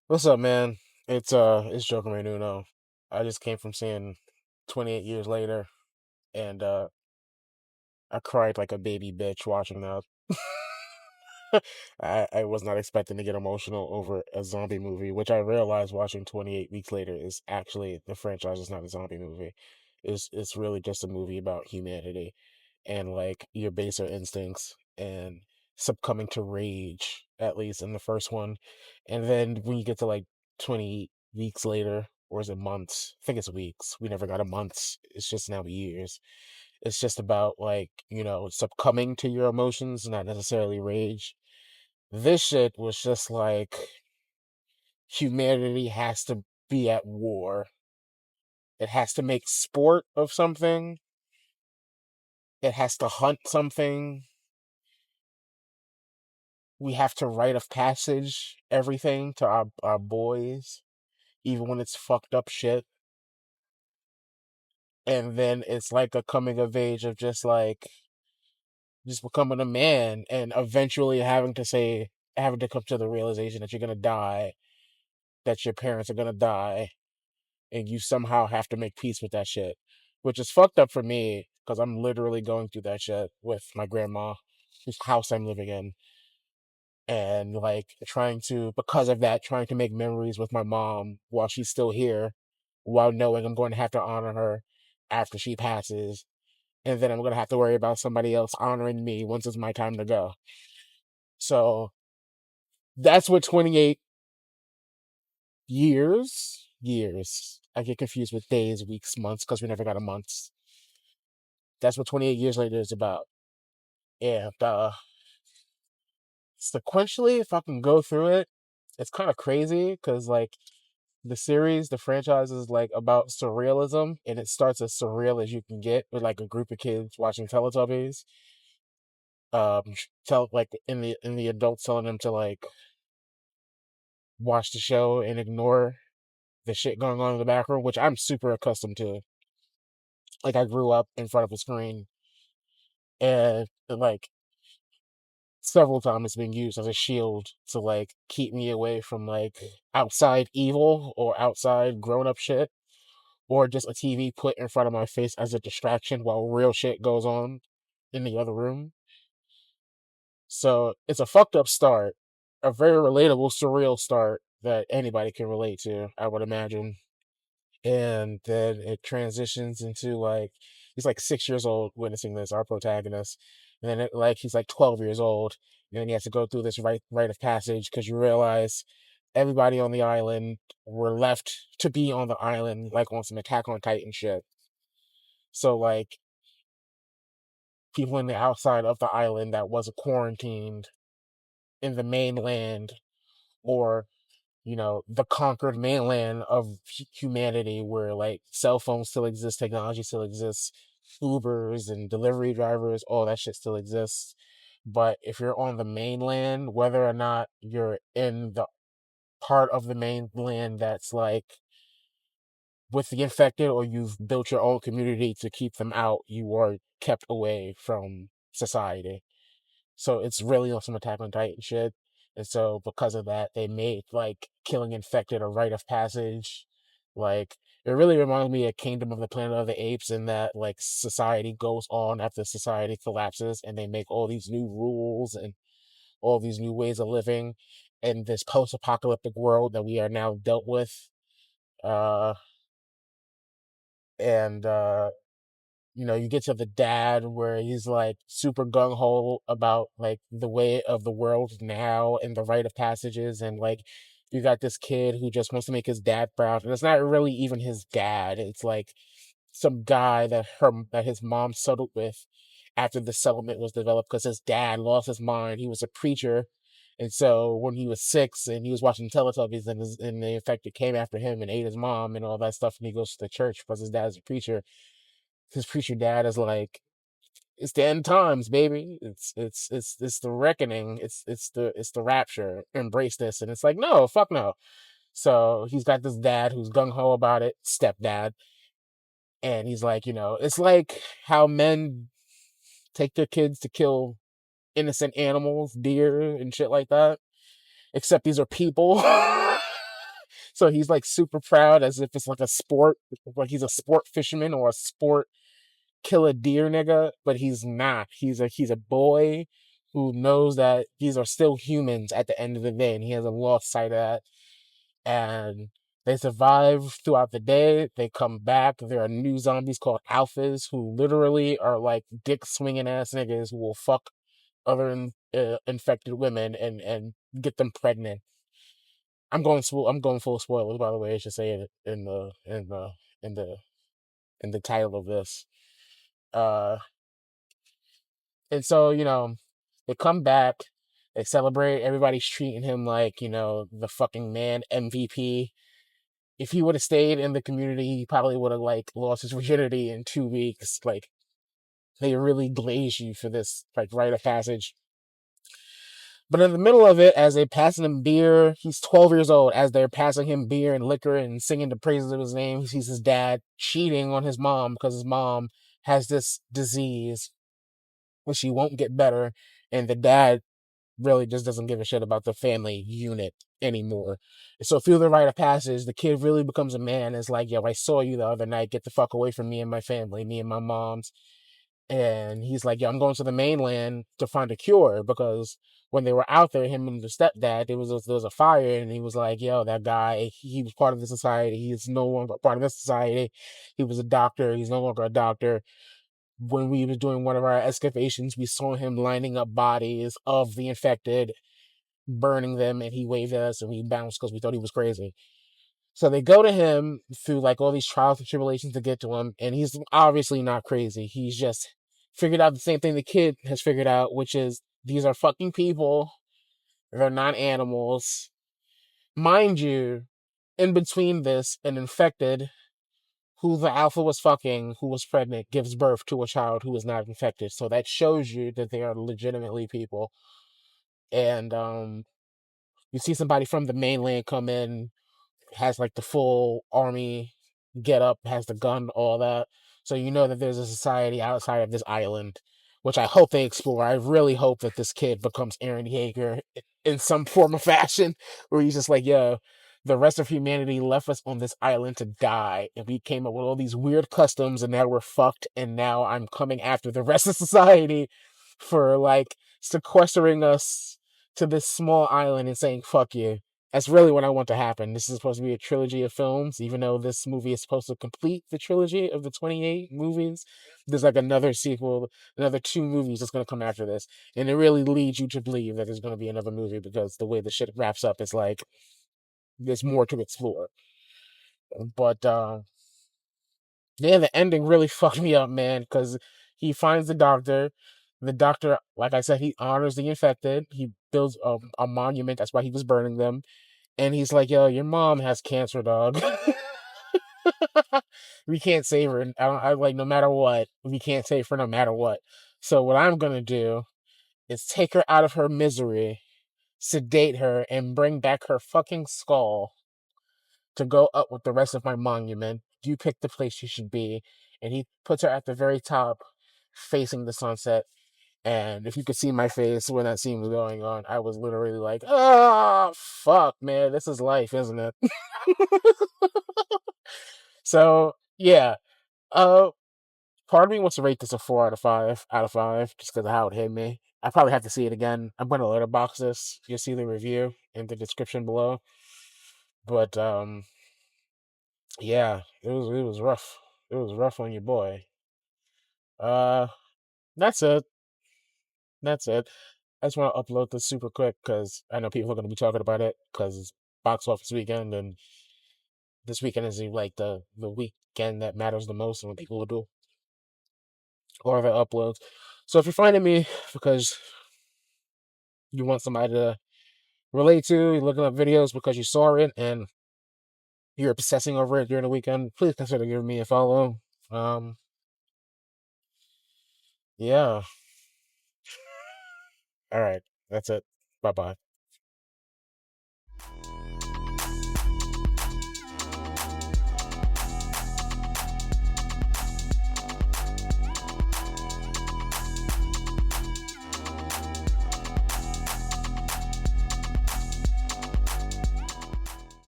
What's up, man? It's Joker Nuno. I just came from seeing 28 Years Later, and I cried like a baby bitch watching that. I was not expecting to get emotional over a zombie movie, which I realized watching 28 Weeks Later is actually the franchise is not a zombie movie. It's really just a movie about humanity and like your baser instincts and succumbing to rage, at least in the first one. And then when you get to like 20 weeks later, or is it months? I think it's weeks. We never got a months. It's just now years. It's just about like, succumbing to your emotions, not necessarily rage. This shit was just like humanity has to be at war. It has to make sport of something. It has to hunt something. We have to rite of passage everything to our boys, even when it's fucked up shit. And then it's like a coming of age of just becoming a man and eventually having to come to the realization that you're gonna die, that your parents are gonna die, and you somehow have to make peace with that shit, which is fucked up for me because I'm literally going through that shit with my grandma, whose house I'm living in, and like trying to, because of that, trying to make memories with my mom while she's still here, while knowing I'm going to have to honor her after she passes, and then I'm going to have to worry about somebody else honoring me once it's my time to go. So that's what 28 years. I get confused with days, weeks, months because we never got a month. That's what 28 years later is about. And sequentially, if I can go through it, it's kind of crazy because like the franchise is like about surrealism, and it starts as surreal as you can get with like a group of kids watching Teletubbies. Tell like in the adults telling them to like watch the show and ignore the shit going on in the background, which I'm super accustomed to. Like I grew up in front of a screen, and like several times it's been used as a shield to like keep me away from like outside evil or outside grown up shit, or just a TV put in front of my face as a distraction while real shit goes on in the other room. So it's a fucked up start, a very relatable, surreal start that anybody can relate to, I would imagine. And then it transitions into like he's like 6 years old witnessing this, our protagonist, and then he's like 12 years old, and then he has to go through this rite of passage because you realize everybody on the island were left to be on the island like on some Attack on Titan shit. So like people in the outside of the island that wasn't quarantined in the mainland, or the conquered mainland of humanity, where like cell phones still exist, technology still exists, Ubers and delivery drivers, all that shit still exists. But if you're on the mainland, whether or not you're in the part of the mainland that's like with the infected, or you've built your own community to keep them out, you are kept away from society. So it's really on some Attack on Titan shit. And so because of that, they made like killing infected a rite of passage. Like it really reminds me of Kingdom of the Planet of the Apes, in that like society goes on after society collapses, and they make all these new rules and all these new ways of living in this post-apocalyptic world that we are now dealt with. Uh and you get to the dad where he's like super gung ho about like the way of the world now and the rite of passages, and like you got this kid who just wants to make his dad proud, and it's not really even his dad. It's like some guy that his mom settled with after the settlement was developed, because his dad lost his mind. He was a preacher. And so when he was 6 and he was watching Teletubbies, and the infected came after him and ate his mom and all that stuff, and he goes to the church because his dad's a preacher. His preacher dad is like, it's the end times, baby. It's the reckoning. It's the rapture. Embrace this. And it's like, no, fuck no. So he's got this dad who's gung ho about it, stepdad, and he's like, it's like how men take their kids to kill innocent animals, deer and shit like that. Except these are people. So he's like super proud as if it's like a sport, like he's a sport fisherman or a sport kill a deer nigga, but he's not. He's a boy who knows that these are still humans at the end of the day, and he hasn't lost sight of that. And they survive throughout the day. They come back. There are new zombies called alphas who literally are like dick swinging ass niggas who will fuck other infected women and get them pregnant. I'm going full spoilers, by the way. I should say it in the in the title of this. Uh, and so they come back, they celebrate. Everybody's treating him like the fucking man MVP. If he would have stayed in the community, he probably would have like lost his virginity in 2 weeks. Like they really glaze you for this like rite of passage. But in the middle of it, as they're passing him beer, he's 12 years old. As they're passing him beer and liquor and singing the praises of his name, he sees his dad cheating on his mom because his mom has this disease which she won't get better. And the dad really just doesn't give a shit about the family unit anymore. So through the rite of passage, the kid really becomes a man. It's like, yo, I saw you the other night. Get the fuck away from me and my family, me and my mom's. And he's like, yeah, I'm going to the mainland to find a cure because when they were out there, him and the stepdad, there was a fire, and he was like, yo, that guy, he was part of the society. He's no longer part of the society. He was a doctor. He's no longer a doctor. When we was doing one of our excavations, we saw him lining up bodies of the infected, burning them, and he waved at us, and we bounced because we thought he was crazy. So they go to him through like all these trials and tribulations to get to him, and he's obviously not crazy. He's just figured out the same thing the kid has figured out, which is these are fucking people. They're not animals. Mind you, in between this, an infected who the alpha was fucking, who was pregnant, gives birth to a child who is not infected. So that shows you that they are legitimately people. And you see somebody from the mainland come in, has like the full army get up, has the gun, all that. So you know that there's a society outside of this island, which I hope they explore. I really hope that this kid becomes Aaron Yeager in some form or fashion, where he's just like, yo, the rest of humanity left us on this island to die, and we came up with all these weird customs, and now we're fucked, and now I'm coming after the rest of society for like sequestering us to this small island and saying, fuck you. That's really what I want to happen. This is supposed to be a trilogy of films, even though this movie is supposed to complete the trilogy of the 28 movies. There's like another sequel, another 2 movies that's going to come after this. And it really leads you to believe that there's going to be another movie because the way the shit wraps up is like, there's more to explore. But, yeah, the ending really fucked me up, man, because he finds the doctor. The doctor, like I said, he honors the infected. He builds a monument. That's why he was burning them. And he's like, yo, your mom has cancer, dog. We can't save her. I like, no matter what, we can't save her no matter what. So what I'm gonna do is take her out of her misery, sedate her, and bring back her fucking skull to go up with the rest of my monument. You pick the place she should be. And he puts her at the very top, facing the sunset. And if you could see my face when that scene was going on, I was literally like, oh, fuck, man, this is life, isn't it? So, yeah. Uh, Part of me wants to rate this a 4 out of 5, just because of how it hit me. I probably have to see it again. I'm going to letterbox this. You'll see the review in the description below. But, yeah, it was rough. It was rough on your boy. Uh, that's it. That's it. I just want to upload this super quick because I know people are going to be talking about it because it's box office weekend, and this weekend is like the weekend that matters the most and what people will do or the uploads. So if you're finding me because you want somebody to relate to, you're looking up videos because you saw it and you're obsessing over it during the weekend, please consider giving me a follow. Um, yeah. All right. That's it. Bye bye.